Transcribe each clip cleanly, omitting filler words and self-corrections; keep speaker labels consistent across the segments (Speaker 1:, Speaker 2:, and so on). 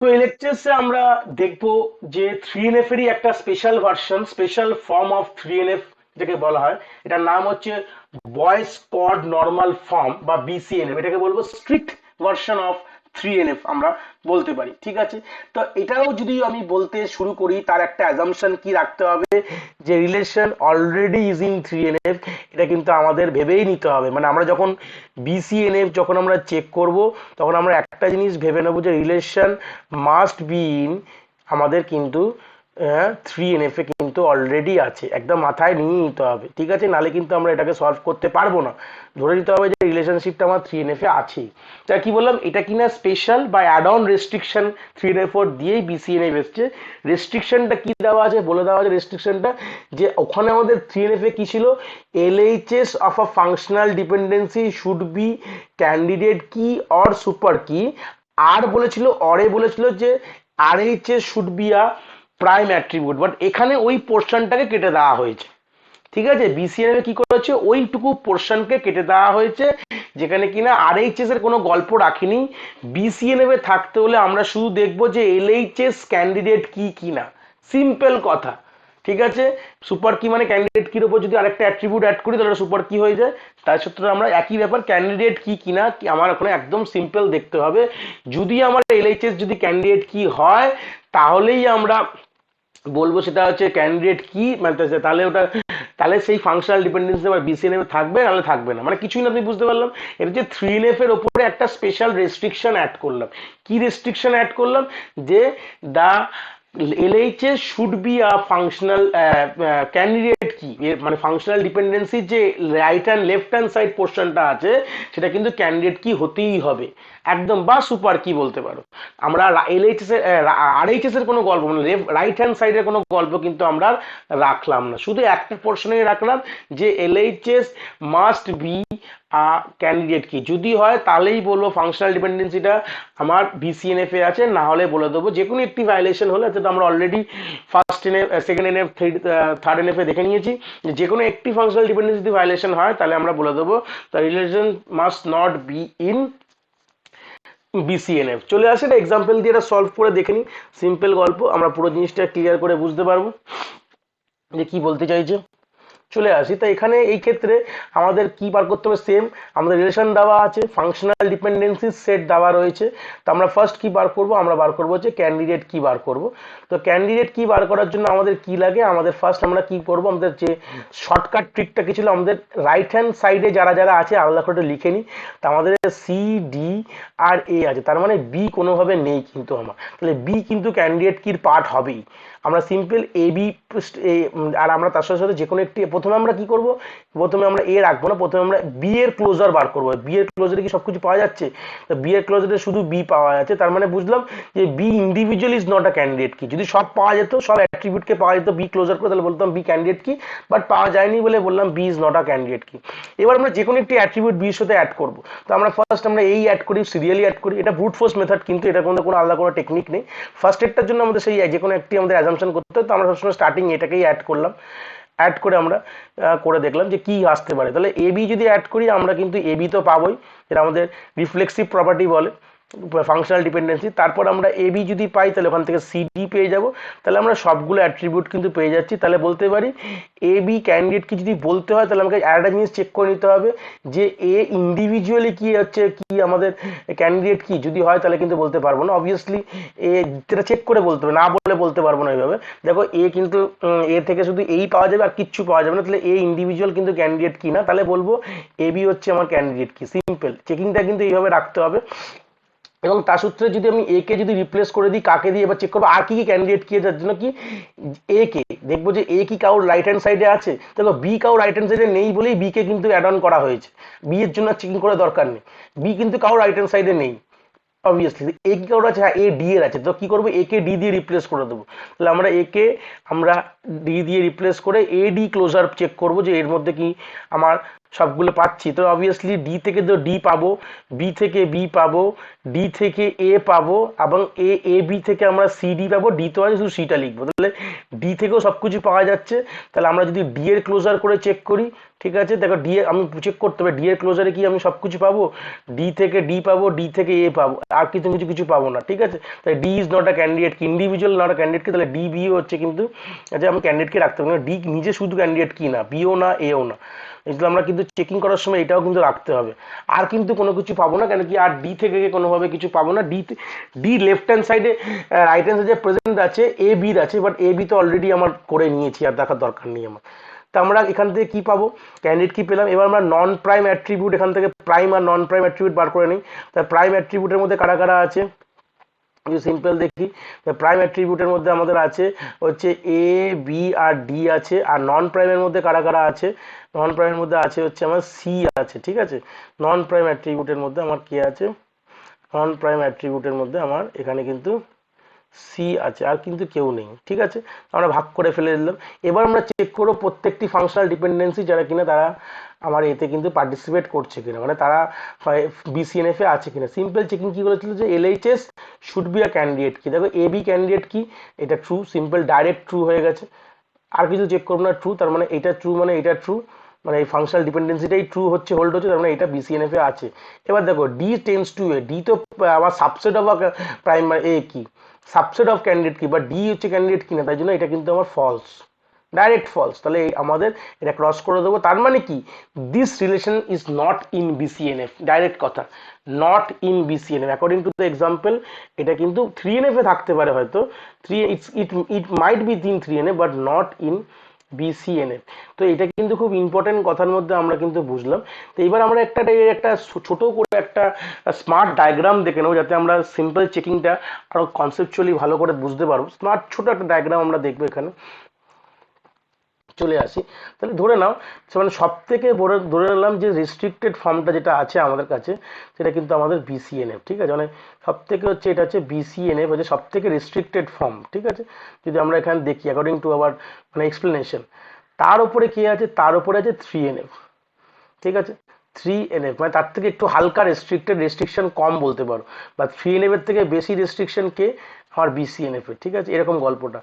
Speaker 1: তো এই লেকচার্সে আমরা দেখব যে 3NF এরই একটা special version, special form of 3NF যেটাকে বলা হয়। এটার নাম হচ্ছে বয়েস কড নর্মাল ফর্ম বা BCNF। এটাকে বলবো স্ট্রিক্ট ভার্সন অফ 3NF আমরা বলতে পারি, ঠিক আছে। তো এটাও যদি আমি বলতে শুরু করি, তার একটা অ্যাজাম্পশন কি রাখতে হবে, যে relation already is in 3NF। এটা কিন্তু আমাদের ভেবেই নিতে হবে, মানে আমরা যখন BCNF যখন আমরা চেক করব, তখন আমরা একটা জিনিস ভেবে নেবো যে রিলেশন মাস্ট বি ইন আমাদের কিন্তু 3NF এ কিন্তু অলরেডি আছে, একদম মাথায় নিয়ে নিতে হবে, ঠিক আছে। নালে কিন্তু আমরা এটাকে সলভ করতে পারবো না। ধরে নিতে হবে যে রিলেশনশিপটা আমার 3NF এ আছেই। তা কি বললাম, এটা কিনা স্পেশাল বা অ্যাড অন রেস্ট্রিকশন 3NF দিয়েই BCNF এসছে। রেস্ট্রিকশনটা কি দেওয়া আছে, বলে দেওয়া আছে রেস্ট্রিকশনটা, যে ওখানে আমাদের 3NF এ কি ছিল, LHS of a functional dependency should be candidate কি অর সুপার কি। আর বলেছিল, অরে বলেছিল যে RHS should be a prime attribute, but এখানে ওই পোর্শনটাকে কেটে দেওয়া হয়েছে, ঠিক আছে। BCNF এ কি করেছে, ওইটুকু পোর্শনকে কেটে দেওয়া হয়েছে, যেখানে কিনা RHS এর কোনো গল্প রাখিনি। BCNF এ থাকতে হলে আমরা শুধু দেখবো যে LHS ক্যান্ডিডেট কি কিনা, সিম্পল কথা, ঠিক আছে। সুপার কি মানে ক্যান্ডিডেট কির উপর যদি আরেকটা অ্যাট্রিবিউট অ্যাড করি তাহলে সুপার কি হয়ে যায়। তার সত্ত্বেও আমরা একই ব্যাপার, ক্যান্ডিডেট কি কিনা কি আমার ওখানে একদম সিম্পল দেখতে হবে। যদি আমার LHS যদি ক্যান্ডিডেট কি হয়, তাহলেই আমরা বলবো সেটা হচ্ছে ক্যান্ডিডেট কি, মানে তাহলে ওটা, তাহলে সেই ফাংশনাল ডিপেন্ডেন্সি আবার BCNF থাকবে, নাহলে থাকবে না, মানে কিছুই না। তুমি বুঝতে পারলাম, এটা হচ্ছে 3NF এর ওপরে একটা স্পেশাল রেস্ট্রিকশন অ্যাড করলাম। কি রেস্ট্রিকশন অ্যাড করলাম, যে দা LHS should be a functional candidate কি, মানে ফাংশনাল ডিপেন্ডেন্সির যে right hand left hand side পোর্শনটা আছে, সেটা কিন্তু ক্যান্ডিডেট কি হতেই হবে একদম, বা সুপার কি বলতে পারো। আমরা LHS এর RHS এর কোনো গল্প, মানে রাইট হ্যান্ড সাইডের কোনো গল্প কিন্তু আমরা রাখলাম না, শুধু একটা পোর্শনেই রাখলাম, যে LHS মাস্ট বি ক্যান্ডিডেট কি। যদি হয় তাহলেই বলবো ফাংশনাল ডিপেন্ডেন্সিটা আমার BCNF এ আছে, না হলে বলে দেবো যে কোনো একটি ভায়োলেশন হলে, যেটা আমরা already first NF, second NF, third NF এ দেখে নিয়েছি, যে কোনো একটি ফাংশনাল ডিপেন্ডেন্সি যদি ভায়োলেশন হয়, তাহলে আমরা বলে দেবো the relation must not be in BCNF। চলে আসে একটা এক্সাম্পল দিয়ে এটা সলভ করে দেখে নিই, সিম্পল গল্প, আমরা পুরো জিনিসটা ক্লিয়ার করে বুঝতে পারবো যে কি বলতে চাইছে। চলে আসি, তো এখানে এই ক্ষেত্রে আমাদের কি বার করতে হবে, সেম আমাদের রিলেশন দেওয়া আছে, ফাংশনাল ডিপেন্ডেন্সি সেট দেওয়া রয়েছে। তো আমরা ফার্স্ট কি বার করব, আমরা বার করব যে ক্যান্ডিডেট কি বার করব। তো ক্যান্ডিডেট কি বার করার জন্য আমাদের কি লাগে, আমাদের ফার্স্ট আমরা কি করব, আমাদের যে শর্টকাট ট্রিকটা কি ছিল, আমাদের রাইট হ্যান্ড সাইডে যারা যারা আছে আলাদা করে লিখে নিই। তো আমাদের C, D আর A আছে, তার মানে B কোনোভাবে নেই কিন্তু আমার, তাহলে B কিন্তু ক্যান্ডিডেট কির পার্ট হবেই। আমরা সিম্পল AB, আর আমরা তার সাথে সাথে যে কোনো একটি, প্রথমে আমরা কি করব, প্রথমে আমরা A রাখবো না, প্রথমে আমরা B এর ক্লোজার বার করবো। B এর ক্লোজারে কি সবকিছু পাওয়া যাচ্ছে, তো B এর ক্লোজারে শুধু B পাওয়া যাচ্ছে, তার মানে বুঝলাম যে B individual is not a candidate কি। যদি সব পাওয়া যেত, সব অ্যাট্রিবিউটকে পাওয়া যেত B ক্লোজার করে, তাহলে বলতাম B ক্যান্ডিডেট কি, বাট পাওয়া যায়নি বলে বললাম B is not a candidate কি। এবার আমরা যে কোনো একটি অ্যাট্রিবিউট B এর সাথে অ্যাড করবো। তো আমরা ফার্স্ট আমরা এই অ্যাড করি, সিরিয়ালি অ্যাড করি, এটা ব্রুট ফোর্স মেথড, কিন্তু এটা কোনো আলাদা কোনো টেকনিক নেই। ফার্স্ট এডটার জন্য আমাদের সেই যে কোনো একটি আমাদের অ্যাজাম্পশন করতে হয়, তো আমরা সবসময় স্টার্টিং এটাকেই অ্যাড করলাম। অ্যাড করে আমরা করে দেখলাম যে কি আসতে পারে। তাহলে AB যদি অ্যাড করি, আমরা কিন্তু AB তো পাবোই, যেটা আমাদের রিফ্লেক্সিভ প্রপার্টি বলে, ফাংশনাল ডিপেন্ডেন্সি। তারপর আমরা AB যদি পাই, তাহলে ওখান থেকে CD পেয়ে যাব, তাহলে আমরা সবগুলো অ্যাট্রিবিউট কিন্তু পেয়ে যাচ্ছি। তাহলে বলতে পারি AB ক্যান্ডিডেট কি যদি বলতে হয়, তাহলে আমাকে আরেকটা জিনিস চেক করে নিতে হবে, যে A ইন্ডিভিজুয়ালি কি হচ্ছে, কি আমাদের ক্যান্ডিডেট কি যদি হয়, তাহলে কিন্তু বলতে পারবো না অবভিয়াসলি। এটা চেক করে বলতে হবে, না বলে বলতে পারবো না এইভাবে। দেখো A কিন্তু A থেকে শুধু এই পাওয়া যাবে, আর কিচ্ছু পাওয়া যাবে না, তাহলে A ইন্ডিভিজুয়াল কিন্তু ক্যান্ডিডেট কি না, তাহলে বলবো AB হচ্ছে আমার ক্যান্ডিডেট কি। সিম্পল চেকিংটা কিন্তু এইভাবে রাখতে হবে। এবং তার সূত্রে যদি আমি A কে যদি রিপ্লেস করে দিই, কাকে দিয়ে এবার চেক করবো আর কি কি ক্যান্ডিডেট কি, যার জন্য কি A কে দেখবো যে A কি কারোর রাইট হ্যান্ড সাইডে আছে। দেখো B কারোর রাইট হ্যান্ড সাইডে নেই বলেই B কে কিন্তু অ্যাড অন করা হয়েছে, B এর জন্য চেকিং করার দরকার নেই, B কিন্তু কারোর রাইট হ্যান্ড সাইডে নেই অবভিয়াসলি। A কি কারোর আছে, হ্যাঁ A D এর আছে, তো কি করবো A কে D দিয়ে রিপ্লেস করে দেবো। তাহলে আমরা A কে আমরা D দিয়ে রিপ্লেস করে AD ক্লোজার চেক করবো যে এর মধ্যে কি আমার সবগুলো পাচ্ছি। তো অবভিয়াসলি D থেকে তো D পাবো, B থেকে B পাবো, D থেকে A পাবো, এবং AB থেকে আমরা CD পাবো, D তো আছে শুধু Cটা লিখবো। তাহলে D থেকেও সবকিছু পাওয়া যাচ্ছে। তাহলে আমরা যদি D এর ক্লোজার করে চেক করি, ঠিক আছে, দেখো ডি আমি চেক করতে হবে ডি এর ক্লোজারে কি আমি সব কিছু পাবো, ডি থেকে ডি পাবো, ডি থেকে এ পাবো, আর কিছু কিছু কিছু পাবো না। ঠিক আছে, তাই D is not a candidate কি, ইন্ডিভিজুয়াল নট আ ক্যান্ডিডেট কি, তাহলে ডি বি হচ্ছে কিন্তু, আচ্ছা আমি ক্যান্ডিডেটকে রাখতে পারবো না, ডি নিজে শুধু ক্যান্ডিডেট কি না, বিও না এও না, এগুলো আমরা কিন্তু চেকিং করার সময় এটাও কিন্তু রাখতে হবে। আর কিন্তু কোনো কিছু পাবো না, কেন কি আর ডি থেকে কোনোভাবে কিছু পাবো না, ডি লেফট হ্যান্ড সাইডে রাইট হ্যান্ড সাইডে প্রেজেন্ট আছে, এ বির আছে, বাট এ বি তো অলরেডি আমার করে নিয়েছি, আর দেখার দরকার নেই আমার। তো আমরা এখান থেকে কি পাবো, ক্যান্ডিডেট কি পেলাম। এবার আমরা নন প্রাইম অ্যাট্রিবিউট এখান থেকে প্রাইম আর নন প্রাইম অ্যাট্রিবিউট বার করে নিই। তাই প্রাইম অ্যাট্রিবিউটের মধ্যে কারা কারা আছে, সিম্পল দেখি, প্রাইম অ্যাট্রিবিউটের মধ্যে আমাদের আছে হচ্ছে এ বি আর ডি আছে, আর নন প্রাইমের মধ্যে কারা কারা আছে, নন প্রাইমের মধ্যে আছে হচ্ছে আমার সি আছে। ঠিক আছে, নন প্রাইম অ্যাট্রিবিউটের মধ্যে আমার কি আছে, নন প্রাইম অ্যাট্রিবিউটের মধ্যে আমার এখানে কিন্তু সি আছে, আর কিন্তু কেউ নেই। ঠিক আছে, আমরা ভাগ করে ফেলে দিলাম। এবার আমরা চেক করবো প্রত্যেকটি ফাংশনাল ডিপেন্ডেন্সি যারা কিনা তারা আমার এতে কিন্তু পার্টিসিপেট করছে কিনা, মানে তারা বিসিএনএফ এ আছে কিনা। সিম্পল চেকিং কি বলেছিল যে LHS should be a candidate কি, দেখো এ বি ক্যান্ডিডেট কি, এটা ট্রু, সিম্পল ডাইরেক্ট ট্রু হয়ে গেছে, আর কিছু চেক করবো না, ট্রু, তার মানে এটা ট্রু, মানে এটা ট্রু, মানে এই ফাংশনাল ডিপেন্ডেন্সিটাই ট্রু হচ্ছে, হোল্ড হচ্ছে, তার মানে এটা বিসিএনএফ এ আছে। এবার দেখো D tends to A, D তো আবার সাবসেট অফ প্রাইমারি এ কি, সাবসেট অফ ক্যান্ডিডেট কি, বা ডি হচ্ছে ক্যান্ডিডেট কিনা, তাই জন্য এটা কিন্তু আমার ফলস, ডাইরেক্ট ফলস। তাহলে আমাদের এটা ক্রস করে দেবো, তার মানে কি this relation is not in BCNF, direct কথা, not in BCNF according to the example. এটা কিন্তু 3NF এ থাকতে পারে হয়তো, it might be in 3NF but not in BCNF. তো এটা কিন্তু খুব ইম্পর্টেন্ট কথার মধ্যে আমরা কিন্তু বুঝলাম। তো এবার আমরা একটা ছোট করে একটা স্মার্ট ডায়াগ্রাম দেখে নেবো, যাতে আমরা সিম্পল চেকিংটা আরো কনসেপচুয়ালি ভালো করে বুঝতে পারবো। স্মার্ট ছোট একটা ডায়াগ্রাম আমরা দেখবো এখানে, চলে আসি। তাহলে ধরে নাও, মানে সব থেকে ধরে নিলাম যে রেস্ট্রিক্টেড ফর্মটা যেটা আছে আমাদের কাছে, সেটা কিন্তু আমাদের বিসিএনএফ। ঠিক আছে, মানে সব থেকে হচ্ছে এটা হচ্ছে বিসিএনএফ হচ্ছে সব থেকে রেস্ট্রিক্টেড ফর্ম। ঠিক আছে, যদি আমরা এখানে দেখি অ্যাকর্ডিং টু আওয়ার মানে এক্সপ্লেনেশন, তার উপরে কি আছে, তার উপরে আছে 3NF। ঠিক আছে, 3NF মানে তার থেকে একটু হালকা রেস্ট্রিকশন কম বলতে পারো, বা 3NF এর থেকে বেশি রেস্ট্রিকশন কে, আমার বিসিএনএফ এর। ঠিক আছে, এরকম গল্পটা।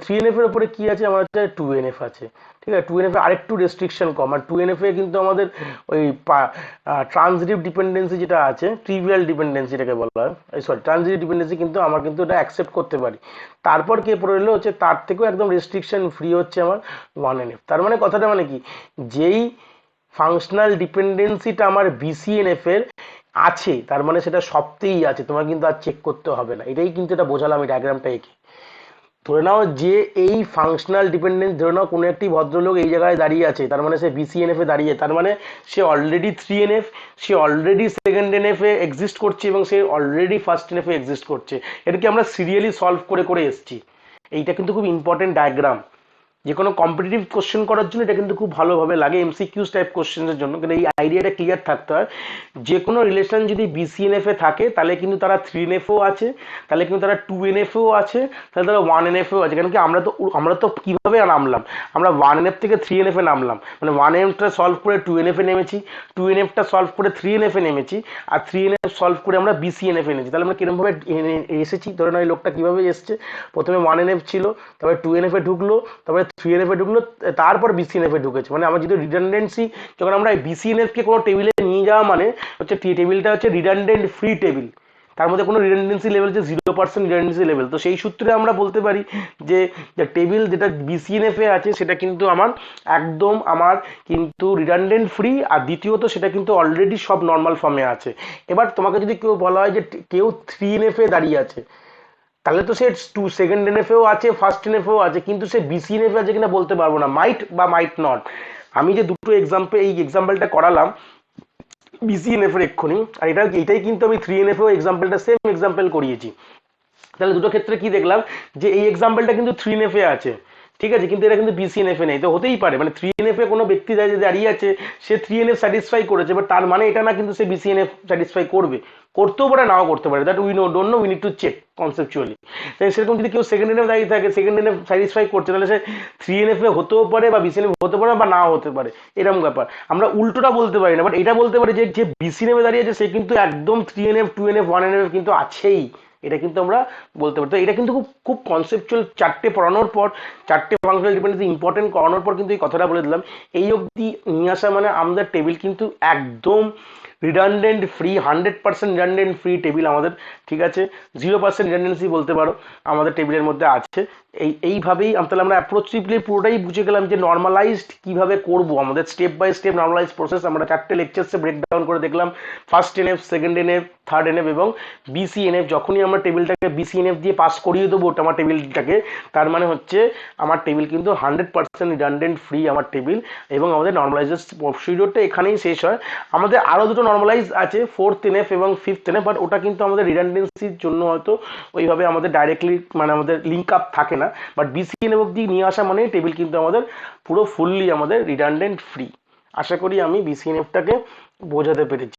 Speaker 1: 3NF এর উপরে কি আছে, আমার হচ্ছে 2NF আছে। ঠিক আছে, 2NF এ আরেকটু রেস্ট্রিকশন কম, আর 2NF এ কিন্তু আমাদের ওই ট্রানজিটিভ ডিপেন্ডেন্সি যেটা আছে, ট্রিভিয়াল ডিপেন্ডেন্সি যেটাকে বলা হয়, সরি ট্রানজিটিভ ডিপেন্ডেন্সি, কিন্তু আমার কিন্তু এটা অ্যাকসেপ্ট করতে পারি। তারপর কে পড়ে এলো হচ্ছে তার থেকেও একদম রেস্ট্রিকশন ফ্রি হচ্ছে আমার 1NF। তার মানে কথাটা মানে কি, যেই ফাংশনাল ডিপেন্ডেন্সিটা আমার বিসিএনএফ এর আছে, তার মানে সেটা সবতেই আছে, তোমার কিন্তু আর চেক করতে হবে না। এটাই কিন্তু এটা বোঝালাম এই ডায়াগ্রামটা এঁকে। ধরে নাও যে এই ফাংশনাল ডিপেন্ডেন্স, ধরে নাও কোনো একটি ভদ্রলোক এই জায়গায় দাঁড়িয়ে আছে, তার মানে সে বিসিএনএফ এ দাঁড়িয়ে, তার মানে সে অলরেডি 3NF, সে অলরেডি সেকেন্ড এনএফ এ এক্সিস্ট করছে, এবং সে অলরেডি ফার্স্ট এনএফ এ এক্সিস্ট করছে। এটাকে আমরা সিরিয়ালি সলভ করে করে এসেছি। এইটা কিন্তু খুব ইম্পর্টেন্ট ডায়াগ্রাম, যে কোনো কম্পিটিটিভ কোশ্চেন করার জন্য এটা কিন্তু খুব ভালোভাবে লাগে, এমসিকিউস টাইপ কোশ্চেনের জন্য। কিন্তু এই আইডিয়াটা ক্লিয়ার থাকতে হয়, যে কোনো রিলেশন যদি বিসিএনএফ এ থাকে, তাহলে কিন্তু তারা 3NF ও আছে, তাহলে কিন্তু তারা 2NF ও আছে, তাহলে তারা 1NF ও আছে। কেন কি আমরা তো কিভাবে নামলাম, আমরা 1NF থেকে 3NF এ নামলাম, মানে 1NF-টা সলভ করে 2NF এ নেমেছি, 2NF-টা সলভ করে 3NF এ নেমেছি, আর 3NF সলভ করে আমরা বিসিএনএফ এ নেমেছি। তাহলে আমরা কিরকমভাবে এসেছি, ধরে নাও এই লোকটা কিভাবে এসছে, প্রথমে 1NF ছিল, তারপরে 2NF এ ঢুকলো, তারপরে 3NF এ ঢুকলো, তারপর বিসিএনএফ এ ঢুকেছে। মানে আমার যদি রিডান্ডেন্সি, যখন আমরা বিসিএনএফ কে কোনো টেবিলে নিয়ে যাওয়া মানে হচ্ছে টেবিলটা হচ্ছে রিডান্ডেন্ট ফ্রি টেবিল, তার মধ্যে কোনো রিডান্ডেন্সি লেভেল হচ্ছে 0% রিডান্ডেন্সি লেভেল। তো সেই সূত্রে আমরা বলতে পারি যে টেবিল যেটা বিসিএনএফ এ আছে সেটা কিন্তু আমার একদম আমার কিন্তু রিডান্ডেন্ট ফ্রি, আর দ্বিতীয়ত সেটা কিন্তু অলরেডি সব নর্মাল ফর্মে আছে। এবার তোমাকে যদি কেউ বলা হয় যে কেউ 3NF এ দাঁড়িয়ে আছে, তাহলে তো সে সেকেন্ড এনএফেও আছে, ফার্স্ট এনএফেও আছে, কিন্তু সে বিসিএনএফ আছে কিনা বলতে পারবো না, মাইট বা মাইট নট। আমি যে দুটো এই এক্সাম্পলটা করালাম বিসিএনএফ এর এক্ষুনি, আর এটাই কিন্তু আমি 3NF এও এক্সাম্পলটা সেম এক্সাম্পল করিয়েছি। তাহলে দুটো ক্ষেত্রে কি দেখলাম, যে এই এক্সাম্পলটা কিন্তু 3NF এ আছে, ঠিক আছে, কিন্তু এটা কিন্তু বিসিএনএফ এ নেই। তো হতেই পারে মানে 3NF এ কোনো ব্যক্তি দাঁড়িয়ে আছে, সে 3NF স্যাটিসফাই করেছে, বাট তার মানে এটা না কিন্তু সে বিসিএনএফ স্যাটিসফাই করবে, করতেও পারে নাও করতে পারে, that we don't know, we need to check conceptually. তাই সেরকম যদি কেউ সেকেন্ড এনএফ দাঁড়িয়ে থাকে, সেকেন্ড এনএফ স্যাটিসফাই করছে, তাহলে সে 3NF এ হতেও পারে বা বিসিএনএফ হতে পারে বা নাও হতে পারে, এরকম ব্যাপার। আমরা উল্টোটা বলতে পারি না, বাট এটা বলতে পারি যে যে বিসিএনএফ এ দাঁড়িয়ে আছে সে কিন্তু একদম 3NF 2NF 1NF কিন্তু আছেই, এটা কিন্তু আমরা বলতে পারি। তো এটা কিন্তু খুব খুব কনসেপচুয়াল, চারটে পড়ানোর পর, চারটে ফাংশনাল ডিপেন্ডেন্সি ইম্পর্টেন্ট করানোর পর কিন্তু এই কথাটা বলে দিলাম। এই অবধি নিয়ে আসা মানে আমাদের টেবিল কিন্তু একদম redundant free, 100% redundant free table আমাদের, ঠিক আছে? 0% রিডান্ডেন্সি বলতে পারো আমাদের টেবিলের মধ্যে আছে। এইভাবেই তাহলে আমরা অ্যাপ্রোচিভলি পুরোটাই বুঝে গেলাম যে নর্মালাইজড কিভাবে করব, আমাদের step by step normalize process আমরা চারটে লেকচারসে ব্রেকডাউন করে দেখলাম। First NF, second NF, third NF এবং বিসিএনএফ। যখনই আমরা টেবিলটাকে বিসিএনএফ দিয়ে পাস করিয়ে দেবো আমার টেবিলটাকে, তার মানে হচ্ছে আমার টেবিল কিন্তু 100% রিডান্ডেন্ট ফ্রি আমার টেবিল, এবং আমাদের নর্মালাইজের প্রসিডিওরটা এখানেই শেষ হয়। আমাদের আরও দুটো নর্মালাইজ আছে, ফোর্থ এনএফ এবং ফিফথ এনএফ, বাট ওটা কিন্তু আমাদের রিডান্ডেন্সির জন্য হয়তো ওইভাবে আমাদের ডাইরেক্টলি মানে আমাদের লিঙ্ক আপ থাকে না। বাট বিসিএনএফ অব্দি নিয়ে আসা মানে টেবিল কিন্তু আমাদের পুরো ফুললি আমাদের রিডান্ডেন্ট ফ্রি। আশা করি আমি বিসিএনএফটাকে বোঝাতে পেরেছি।